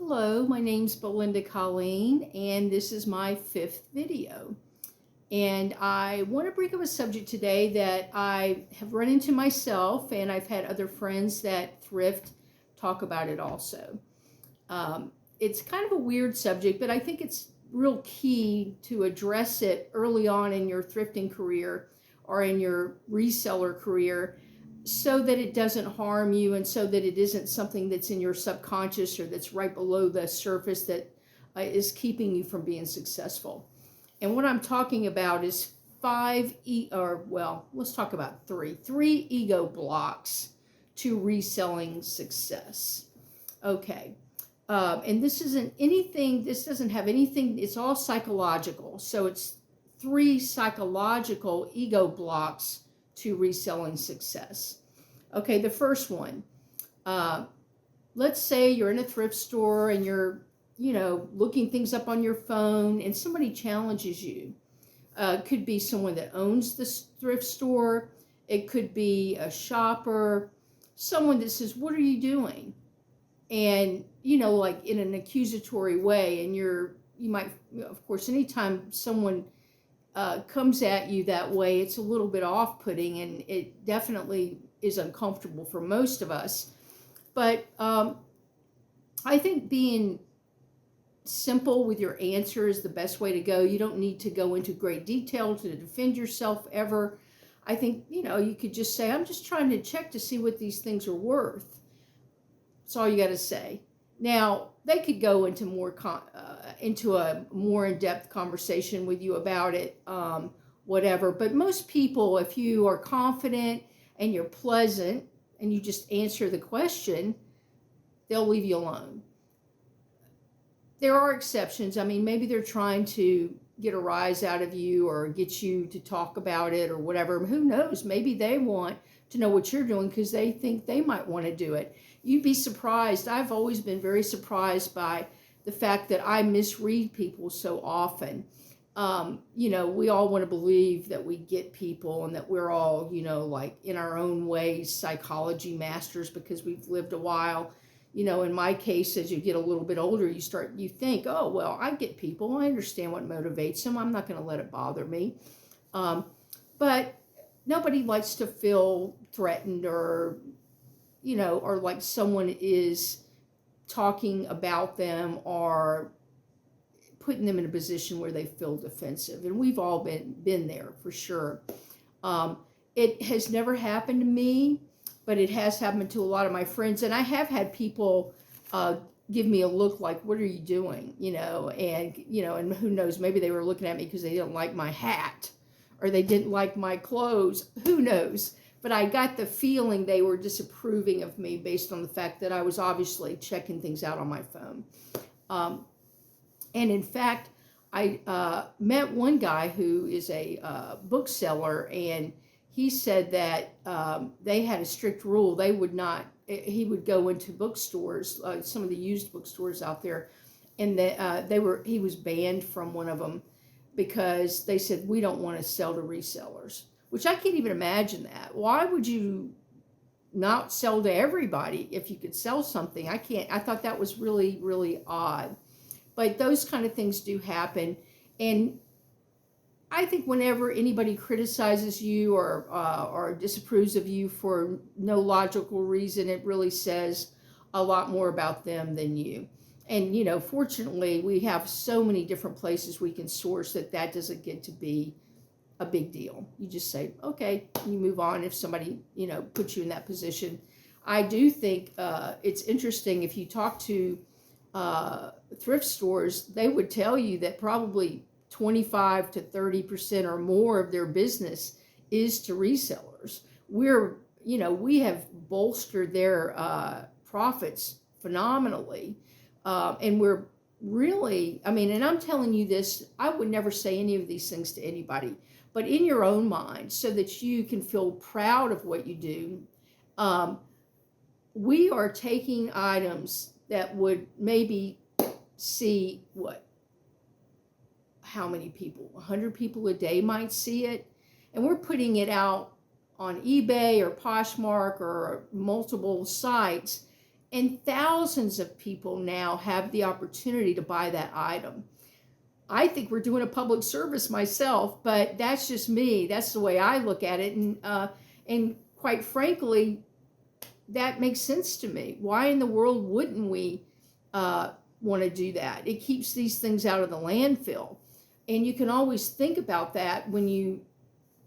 Hello, my name's Belinda Colleen, and this is my 5th video. And I want to bring up a subject today that I have run into myself, and I've had other friends that thrift talk about it also. It's kind of a weird subject, but I think it's real key to address it early on in your thrifting career or in your reseller career, so that it doesn't harm you and so that it isn't something that's in your subconscious or that's right below the surface that is keeping you from being successful. And what I'm talking about is let's talk about three ego blocks to reselling success. Okay. And this doesn't have anything, it's all psychological. So it's 3 psychological ego blocks to reselling success. Okay, the first one, let's say you're in a thrift store and you're, looking things up on your phone and somebody challenges you. It could be someone that owns the thrift store. It could be a shopper, someone that says, "What are you doing?" And, like in an accusatory way. And you might, of course, anytime someone comes at you that way, it's a little bit off-putting, and it definitely is uncomfortable for most of us. But I think being simple with your answer is the best way to go. You don't need to go into great detail to defend yourself ever. I think, you could just say, "I'm just trying to check to see what these things are worth." That's all you got to say. Now, they could go into into a more in-depth conversation with you about it, whatever. But most people, if you are confident and you're pleasant and you just answer the question, they'll leave you alone. There are exceptions. I mean, maybe they're trying to get a rise out of you or get you to talk about it or whatever. Who knows? Maybe they want to know what you're doing because they think they might want to do it. You'd be surprised. I've always been very surprised by the fact that I misread people so often. We all want to believe that we get people and that we're all, like in our own ways, psychology masters because we've lived a while. In my case, as you get a little bit older, you think, "Oh, well, I get people. I understand what motivates them. I'm not going to let it bother me." But nobody likes to feel threatened or like someone is talking about them or putting them in a position where they feel defensive. And we've all been there for sure. It has never happened to me, but it has happened to a lot of my friends. And I have had people give me a look like, "What are you doing?" And who knows, maybe they were looking at me because they didn't like my hat or they didn't like my clothes. Who knows? But I got the feeling they were disapproving of me based on the fact that I was obviously checking things out on my phone. And in fact, I met one guy who is a bookseller, and he said that they had a strict rule. He would go into bookstores, some of the used bookstores out there, and he was banned from one of them because they said, "We don't want to sell to resellers." Which I can't even imagine that. Why would you not sell to everybody if you could sell something? I thought that was really, really odd. But those kind of things do happen. And I think whenever anybody criticizes you or disapproves of you for no logical reason, it really says a lot more about them than you. And, fortunately, we have so many different places we can source that doesn't get to be a big deal. You just say, "Okay," you move on if somebody, puts you in that position. I do think it's interesting if you talk to thrift stores, they would tell you that probably 25 to 30% or more of their business is to resellers. We have bolstered their profits phenomenally. And we're really, and I'm telling you this, I would never say any of these things to anybody, but in your own mind, so that you can feel proud of what you do. We are taking items that would maybe see how many people, 100 people a day might see it, and we're putting it out on eBay or Poshmark or multiple sites, And thousands of people now have the opportunity to buy that item. I think we're doing a public service myself, but that's just me. That's the way I look at it. And quite frankly, that makes sense to me. Why in the world wouldn't we want to do that? It keeps these things out of the landfill. And you can always think about that when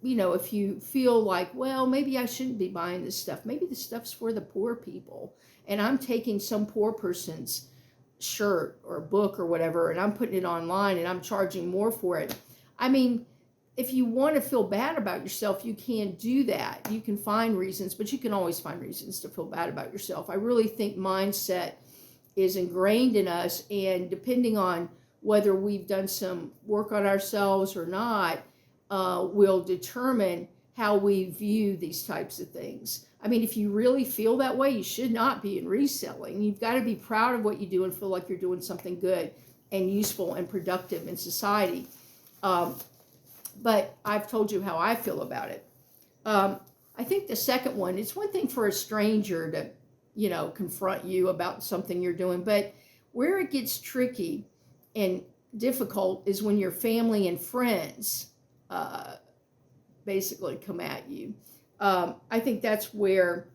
if you feel like, well, maybe I shouldn't be buying this stuff. Maybe the stuff's for the poor people. And I'm taking some poor person's shirt or book or whatever, and I'm putting it online and I'm charging more for it. I mean, if you want to feel bad about yourself, you can do that. You can find reasons, but you can always find reasons to feel bad about yourself. I really think mindset is ingrained in us, and depending on whether we've done some work on ourselves or not, will determine how we view these types of things. I mean, if you really feel that way, you should not be in reselling. You've got to be proud of what you do and feel like you're doing something good and useful and productive in society. But I've told you how I feel about it. I think the second one, it's one thing for a stranger to, confront you about something you're doing, but where it gets tricky and difficult is when your family and friends basically come at you. I think that's where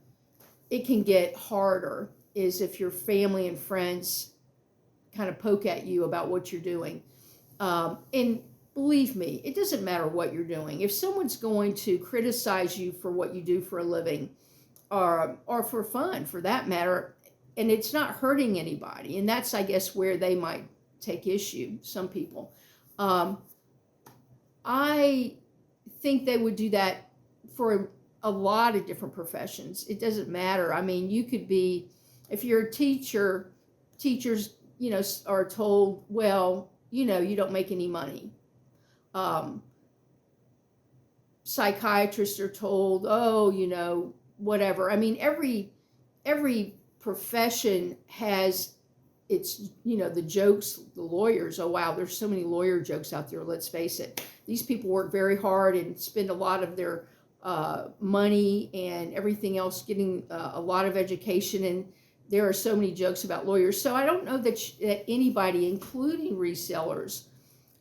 it can get harder, is if your family and friends kind of poke at you about what you're doing. And believe me, it doesn't matter what you're doing. If someone's going to criticize you for what you do for a living, or for fun, for that matter, and it's not hurting anybody, and that's, I guess, where they might take issue, some people. I think they would do that for a lot of different professions. It doesn't matter. I mean, you could be, if you're a teacher, teachers, are told, well, you don't make any money. Psychiatrists are told, oh, whatever. I mean, every profession has its, the jokes, the lawyers. Oh, wow, there's so many lawyer jokes out there. Let's face it. These people work very hard and spend a lot of their money and everything else getting a lot of education, and there are so many jokes about lawyers. So I don't know that anybody, including resellers,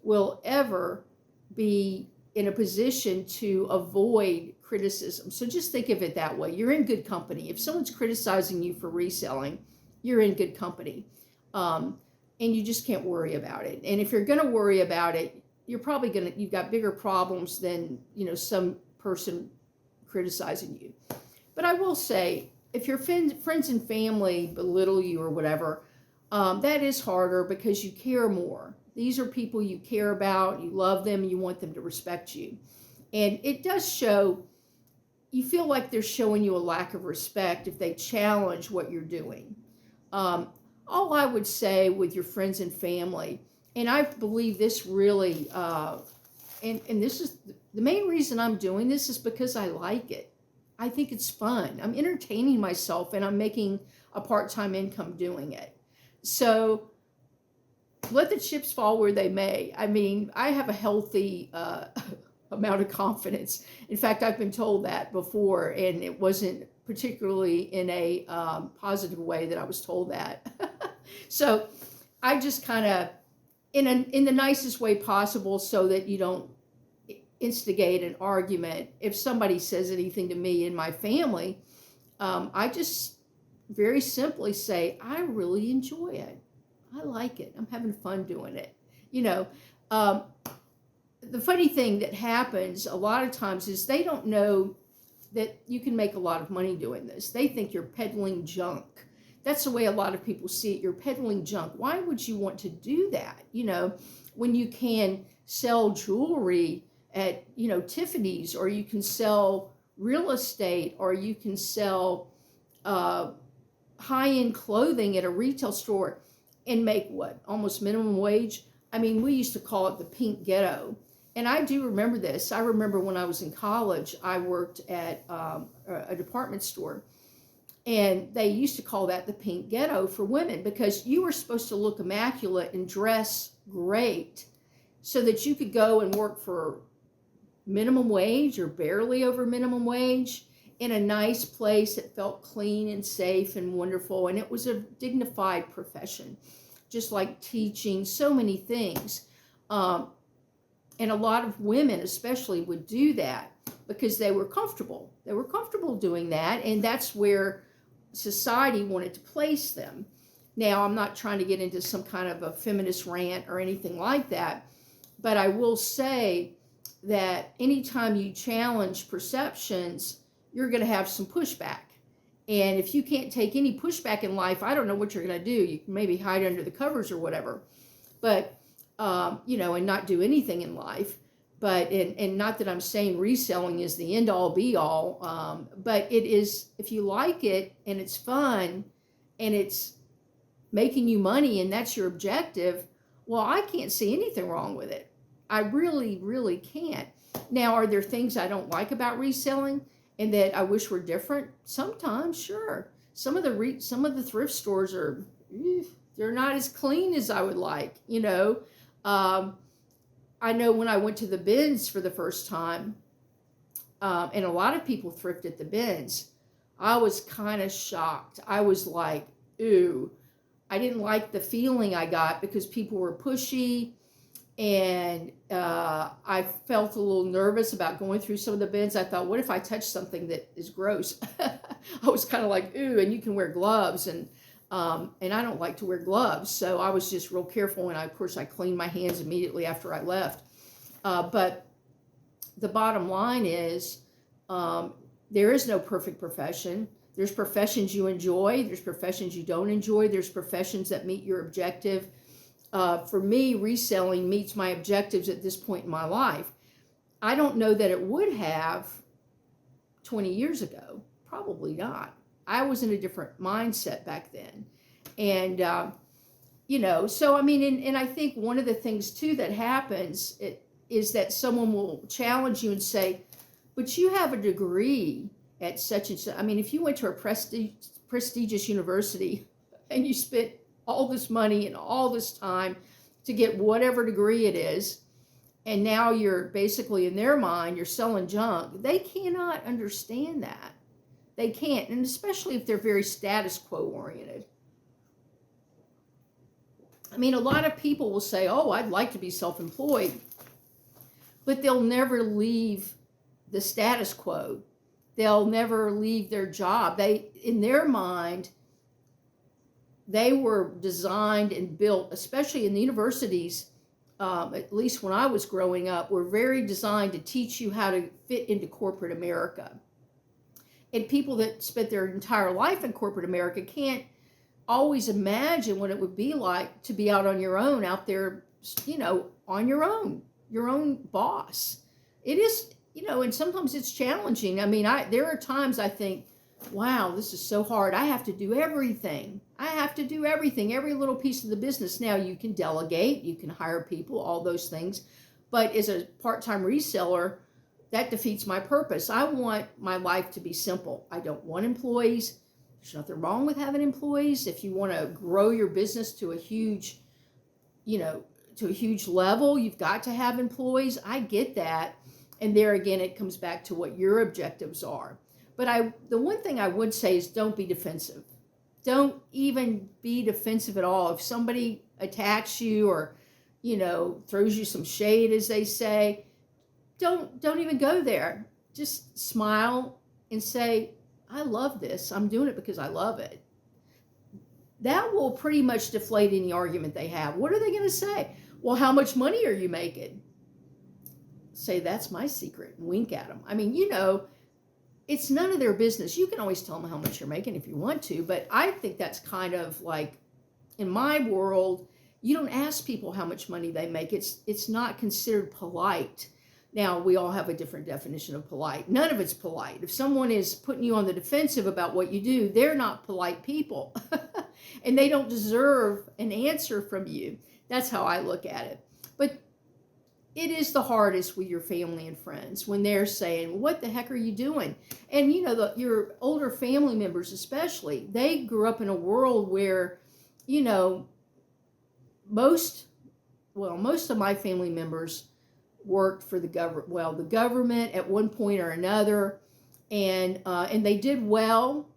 will ever be in a position to avoid criticism. So just think of it that way. You're in good company. If someone's criticizing you for reselling, you're in good company. And you just can't worry about it. And if you're going to worry about it, you're probably you've got bigger problems than, some person criticizing you. But I will say, if your friends and family belittle you or whatever, that is harder because you care more. These are people you care about, you love them, you want them to respect you. And it does show, you feel like they're showing you a lack of respect if they challenge what you're doing. All I would say with your friends and family, and I believe this really, and this is the main reason I'm doing this, is because I like it. I think it's fun. I'm entertaining myself, and I'm making a part-time income doing it. So let the chips fall where they may. I mean, I have a healthy amount of confidence. In fact, I've been told that before, and it wasn't particularly in a positive way that I was told that. So I just kind of, in the nicest way possible, so that you don't instigate an argument. If somebody says anything to me in my family, I just very simply say, I really enjoy it. I like it. I'm having fun doing it. The funny thing that happens a lot of times is they don't know that you can make a lot of money doing this. They think you're peddling junk. That's the way a lot of people see it. You're peddling junk. Why would you want to do that? When you can sell jewelry at, Tiffany's, or you can sell real estate, or you can sell high-end clothing at a retail store and make almost minimum wage? I mean, we used to call it the pink ghetto. And I do remember this. I remember when I was in college, I worked at a department store. And they used to call that the pink ghetto for women, because you were supposed to look immaculate and dress great so that you could go and work for minimum wage or barely over minimum wage. in a nice place that felt clean and safe and wonderful. And it was a dignified profession, just like teaching, so many things. And a lot of women especially would do that because they were comfortable. They were comfortable doing that, and that's where society wanted to place them. Now, I'm not trying to get into some kind of a feminist rant or anything like that, but I will say that anytime you challenge perceptions, you're going to have some pushback. And if you can't take any pushback in life, I don't know what you're going to do. You can maybe hide under the covers or whatever, but, and not do anything in life. But, and not that I'm saying reselling is the end all be all, but it is, if you like it and it's fun and it's making you money and that's your objective, well, I can't see anything wrong with it. I really, really can't. Now, are there things I don't like about reselling and that I wish were different? Sometimes, sure. Some of the thrift stores are, they're not as clean as I would like, I know when I went to the bins for the first time, and a lot of people thrift at the bins, I was kind of shocked. I was like, ooh, I didn't like the feeling I got because people were pushy, and I felt a little nervous about going through some of the bins. I thought, what if I touch something that is gross? I was kind of like, ooh, and you can wear gloves, and I don't like to wear gloves, so I was just real careful, and of course I cleaned my hands immediately after I left. But the bottom line is, there is no perfect profession. There's professions you enjoy, there's professions you don't enjoy, there's professions that meet your objective. For me, reselling meets my objectives at this point in my life. I don't know that it would have 20 years ago, probably not. I was in a different mindset back then. And, so I mean, and I think one of the things too that happens is that someone will challenge you and say, but you have a degree at such and such. I mean, if you went to a prestigious university and you spent all this money and all this time to get whatever degree it is, and now you're basically, in their mind, you're selling junk, they cannot understand that. They can't, and especially if they're very status quo oriented. I mean, a lot of people will say, oh, I'd like to be self-employed, but they'll never leave the status quo. They'll never leave their job. In their mind, they were designed and built, especially in the universities, at least when I was growing up, were very designed to teach you how to fit into corporate America. And people that spent their entire life in corporate America can't always imagine what it would be like to be out on your own, out there, on your own boss. It is, and sometimes it's challenging. I mean, there are times I think, wow, this is so hard. I have to do everything. Every little piece of the business. Now, you can delegate, you can hire people, all those things. But as a part-time reseller, that defeats my purpose. I want my life to be simple. I don't want employees. There's nothing wrong with having employees. If you want to grow your business to a huge, level, you've got to have employees. I get that. And there again, it comes back to what your objectives are. But the one thing I would say is don't be defensive. Don't even be defensive at all. If somebody attacks you or, throws you some shade, as they say, don't even go there. Just smile and say, I love this. I'm doing it because I love it. That will pretty much deflate any argument they have. What are they going to say? Well, how much money are you making? Say, that's my secret, and wink at them. I mean, it's none of their business. You can always tell them how much you're making if you want to, but I think that's kind of like, in my world, you don't ask people how much money they make. It's not considered polite. Now, we all have a different definition of polite. None of it's polite. If someone is putting you on the defensive about what you do, they're not polite people. And they don't deserve an answer from you. That's how I look at it. But it is the hardest with your family and friends when they're saying, what the heck are you doing? And, your older family members especially, they grew up in a world where, most of my family members worked for the government at one point or another, and they did well.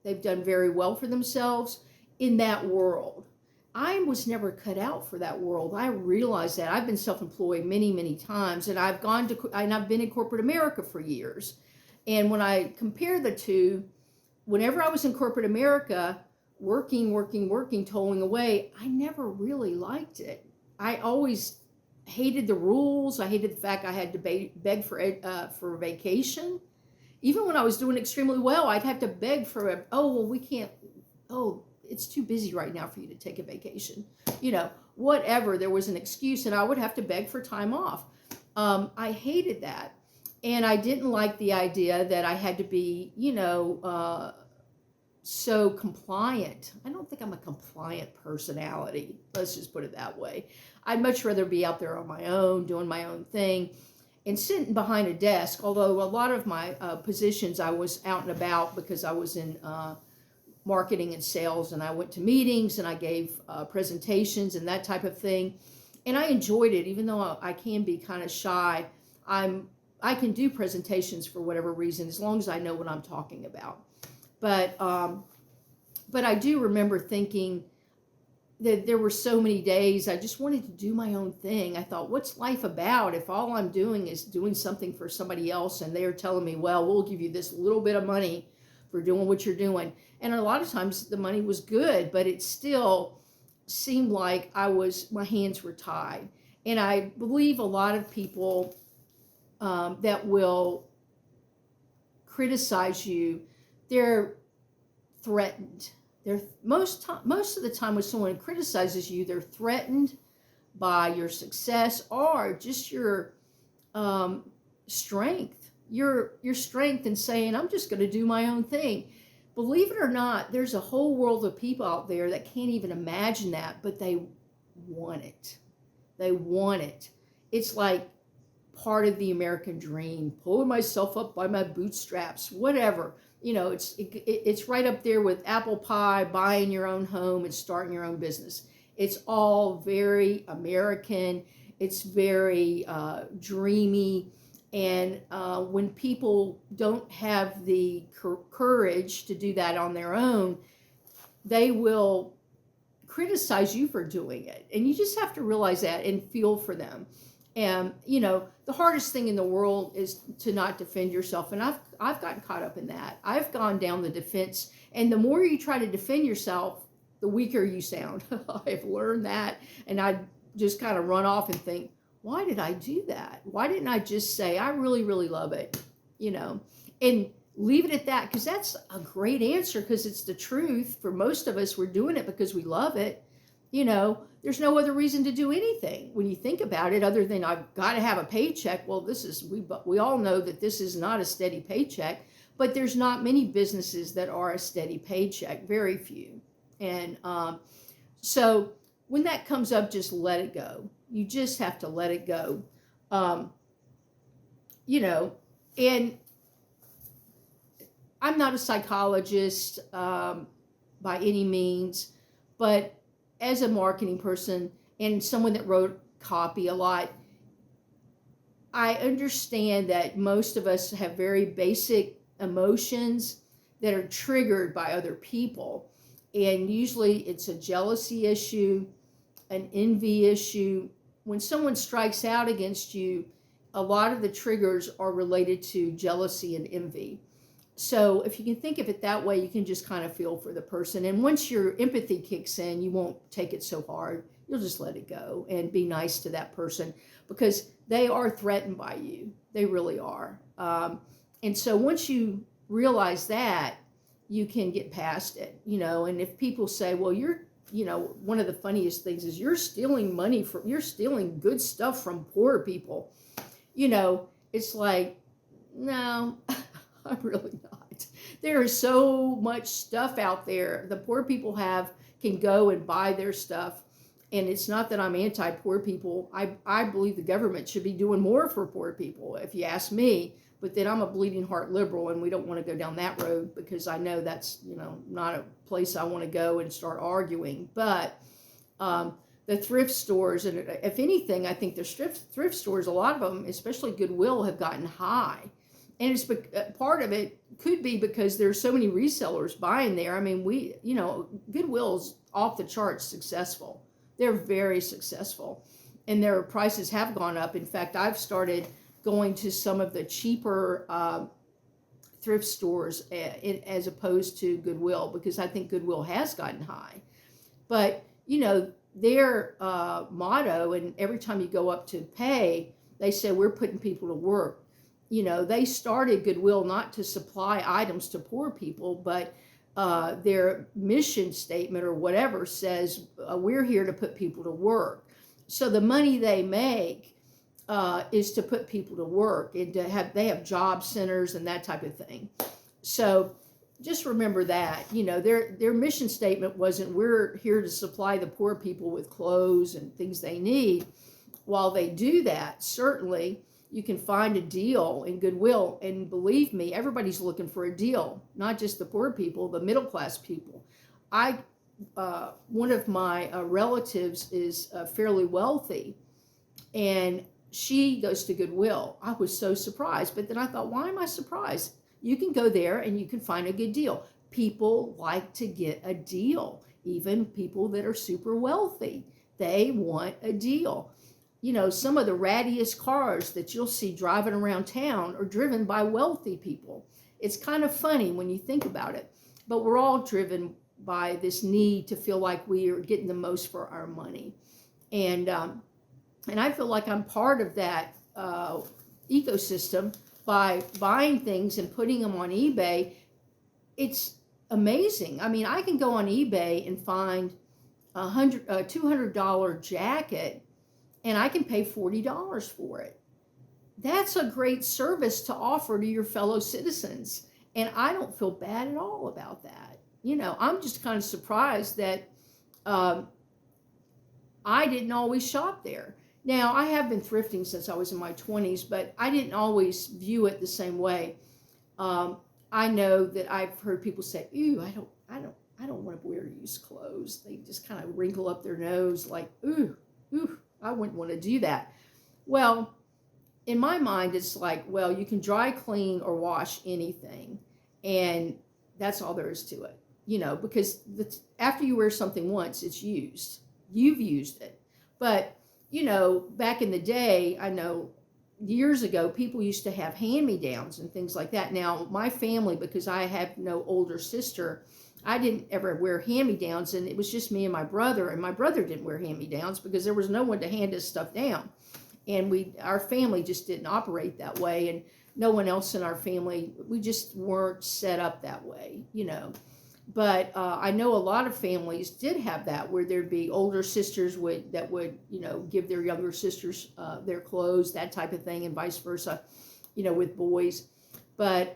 They've done very well for themselves in that world. I was never cut out for that world. I realize that. I've been self-employed many, many times, and I've been in corporate America for years. And when I compare the two, whenever I was in corporate America, working, toiling away, I never really liked it. I always hated the rules. I hated the fact I had to beg for vacation. Even when I was doing extremely well, I'd have to beg for we can't, it's too busy right now for you to take a vacation. Whatever, there was an excuse, and I would have to beg for time off. I hated that. And I didn't like the idea that I had to be, so compliant. I don't think I'm a compliant personality. Let's just put it that way. I'd much rather be out there on my own, doing my own thing, and sitting behind a desk. Although a lot of my positions, I was out and about because I was in marketing and sales, and I went to meetings and I gave presentations and that type of thing. And I enjoyed it, even though I can be kind of shy. I can do presentations for whatever reason, as long as I know what I'm talking about. But I do remember thinking that there were so many days I just wanted to do my own thing. I thought, what's life about if all I'm doing is doing something for somebody else, and they're telling me, well, we'll give you this little bit of money for doing what you're doing. And a lot of times the money was good, but it still seemed like my hands were tied. And I believe a lot of people that will criticize you, they're threatened. They're most of the time when someone criticizes you, they're threatened by your success or just your strength. Your strength in saying, I'm just going to do my own thing. Believe it or not, there's a whole world of people out there that can't even imagine that, but they want it. They want it. It's like part of the American dream, pulling myself up by my bootstraps, whatever. It's right up there with apple pie, buying your own home, and starting your own business. It's all very American. It's very dreamy. And when people don't have the courage to do that on their own, they will criticize you for doing it. And you just have to realize that and feel for them. And, the hardest thing in the world is to not defend yourself. And I've gotten caught up in that. I've gone down the defense. And the more you try to defend yourself, the weaker you sound. I've learned that. And I just kind of run off and think, why did I do that? Why didn't I just say, I really, really love it, and leave it at that? Because that's a great answer, because it's the truth. For most of us, we're doing it because we love it. There's no other reason to do anything when you think about it, other than I've got to have a paycheck. Well, we all know that this is not a steady paycheck, but there's not many businesses that are a steady paycheck, very few. And so when that comes up, just let it go. You just have to let it go. And I'm not a psychologist by any means, but as a marketing person and someone that wrote copy a lot, I understand that most of us have very basic emotions that are triggered by other people. And usually it's a jealousy issue, an envy issue. When someone strikes out against you, a lot of the triggers are related to jealousy and envy. So if you can think of it that way, you can just kind of feel for the person. And once your empathy kicks in, you won't take it so hard. You'll just let it go and be nice to that person, because they are threatened by you. They really are. And so once you realize that, you can get past it, and if people say, well, one of the funniest things is you're stealing good stuff from poor people. It's like, no, I'm really not. There is so much stuff out there. The poor people can go and buy their stuff. And it's not that I'm anti-poor people. I believe the government should be doing more for poor people, if you ask me. But then I'm a bleeding heart liberal, and we don't want to go down that road, because I know that's, not a place I want to go and start arguing. But the thrift stores, and if anything, I think the thrift stores, a lot of them, especially Goodwill, have gotten high. And it's part of it could be because there's so many resellers buying there. I mean, Goodwill's off the charts successful. They're very successful, and their prices have gone up. In fact, I've started going to some of the cheaper thrift stores as opposed to Goodwill, because I think Goodwill has gotten high. But their motto, and every time you go up to pay, they say we're putting people to work. They started Goodwill not to supply items to poor people, but their mission statement or whatever says we're here to put people to work. So the money they make is to put people to work, and they have job centers and that type of thing. So just remember that, their mission statement wasn't we're here to supply the poor people with clothes and things they need. While they do that, certainly you can find a deal in Goodwill, and believe me, everybody's looking for a deal, not just the poor people, the middle class people. One of my relatives is fairly wealthy, and she goes to Goodwill. I was so surprised, but then I thought, why am I surprised? You can go there and you can find a good deal. People like to get a deal, even people that are super wealthy. They want a deal. Some of the rattiest cars that you'll see driving around town are driven by wealthy people. It's kind of funny when you think about it, but we're all driven by this need to feel like we are getting the most for our money. And I feel like I'm part of that ecosystem by buying things and putting them on eBay. It's amazing. I mean, I can go on eBay and find a $200 jacket, and I can pay $40 for it. That's a great service to offer to your fellow citizens, and I don't feel bad at all about that. I'm just kind of surprised that I didn't always shop there. Now, I have been thrifting since I was in my 20s, but I didn't always view it the same way. I know that I've heard people say, "Ooh, I don't want to wear used clothes." They just kind of wrinkle up their nose like, "Ooh, I wouldn't want to do that." Well, in my mind, it's like, well, you can dry clean or wash anything, and that's all there is to it. Because after you wear something once, it's used. You've used it. But back in the day, I know years ago, people used to have hand-me-downs and things like that. Now, my family, because I have no older sister, I didn't ever wear hand-me-downs, and it was just me and my brother. And my brother didn't wear hand-me-downs because there was no one to hand us stuff down. And our family just didn't operate that way, and no one else in our family, we just weren't set up that way, But I know a lot of families did have that, where there'd be older sisters that would give their younger sisters their clothes, that type of thing, and vice versa, with boys. But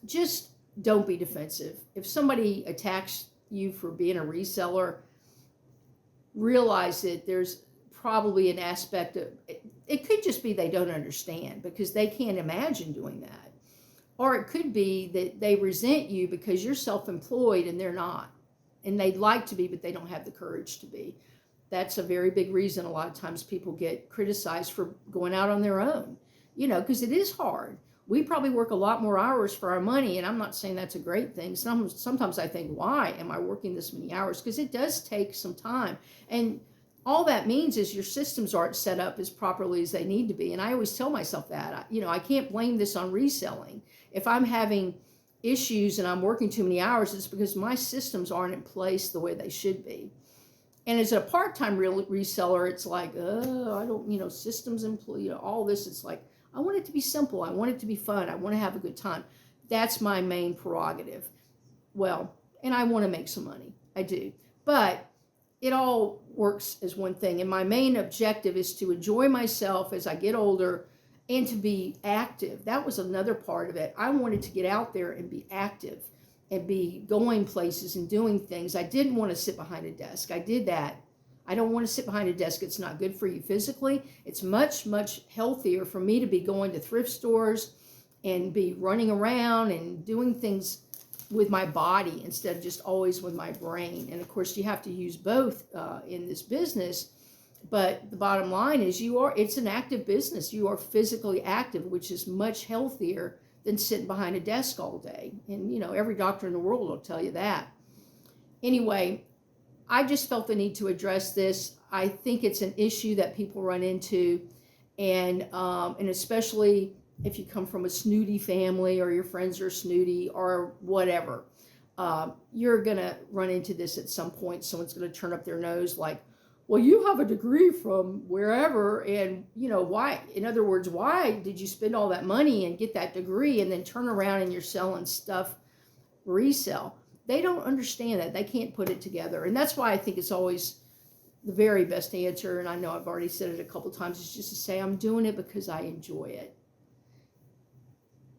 just don't be defensive. If somebody attacks you for being a reseller, realize that there's probably an aspect of it could just be they don't understand because they can't imagine doing that. Or it could be that they resent you because you're self-employed and they're not. And they'd like to be, but they don't have the courage to be. That's a very big reason a lot of times people get criticized for going out on their own, because it is hard. We probably work a lot more hours for our money, and I'm not saying that's a great thing. Sometimes I think, why am I working this many hours? Because it does take some time. And all that means is your systems aren't set up as properly as they need to be. And I always tell myself that, I can't blame this on reselling. If I'm having issues and I'm working too many hours, it's because my systems aren't in place the way they should be. And as a part-time reseller, it's like, I don't, systems employee, all this. It's like, I want it to be simple. I want it to be fun. I want to have a good time. That's my main prerogative. Well, and I want to make some money. I do. But it all works as one thing. And my main objective is to enjoy myself as I get older and to be active. That was another part of it. I wanted to get out there and be active and be going places and doing things. I didn't want to sit behind a desk. I did that. I don't want to sit behind a desk. It's not good for you physically. It's much, much healthier for me to be going to thrift stores and be running around and doing things with my body instead of just always with my brain. And of course, you have to use both in this business. But the bottom line is it's an active business. You are physically active, which is much healthier than sitting behind a desk all day. And, every doctor in the world will tell you that. Anyway, I just felt the need to address this. I think it's an issue that people run into, and especially if you come from a snooty family or your friends are snooty or whatever, you're going to run into this at some point. Someone's going to turn up their nose like, well, you have a degree from wherever, and why? In other words, why did you spend all that money and get that degree and then turn around and you're selling stuff resell? They don't understand that. They can't put it together. And that's why I think it's always the very best answer, and I know I've already said it a couple times, is just to say, I'm doing it because I enjoy it.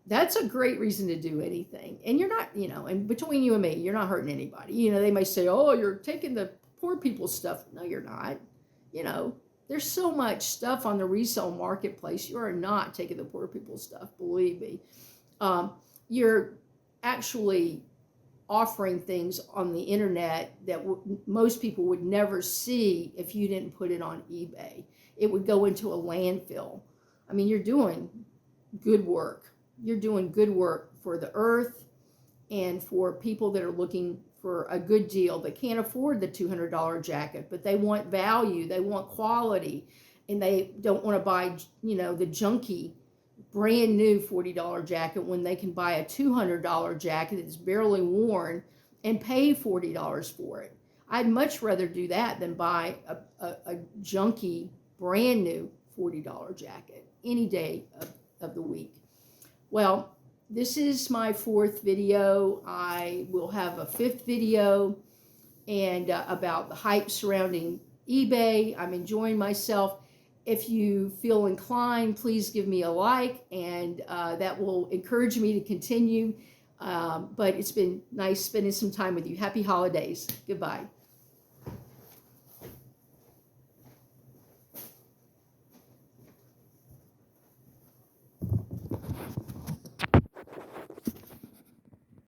That's a great reason to do anything. And you're not, and between you and me, you're not hurting anybody. They may say, oh, you're taking the poor people's stuff. No, you're not. There's so much stuff on the resale marketplace. You are not taking the poor people's stuff, believe me. You're actually offering things on the internet that most people would never see if you didn't put it on eBay. It would go into a landfill. I mean, you're doing good work. You're doing good work for the earth and for people that are looking for a good deal. They can't afford the $200 jacket, but they want value, they want quality, and they don't want to buy, the junky brand new $40 jacket when they can buy a $200 jacket that's barely worn and pay $40 for it. I'd much rather do that than buy a junky brand new $40 jacket any day of the week. Well, this is my 4th video. I will have a 5th video and about the hype surrounding eBay. I'm enjoying myself. If you feel inclined, please give me a like, and that will encourage me to continue. But it's been nice spending some time with you. Happy holidays. Goodbye.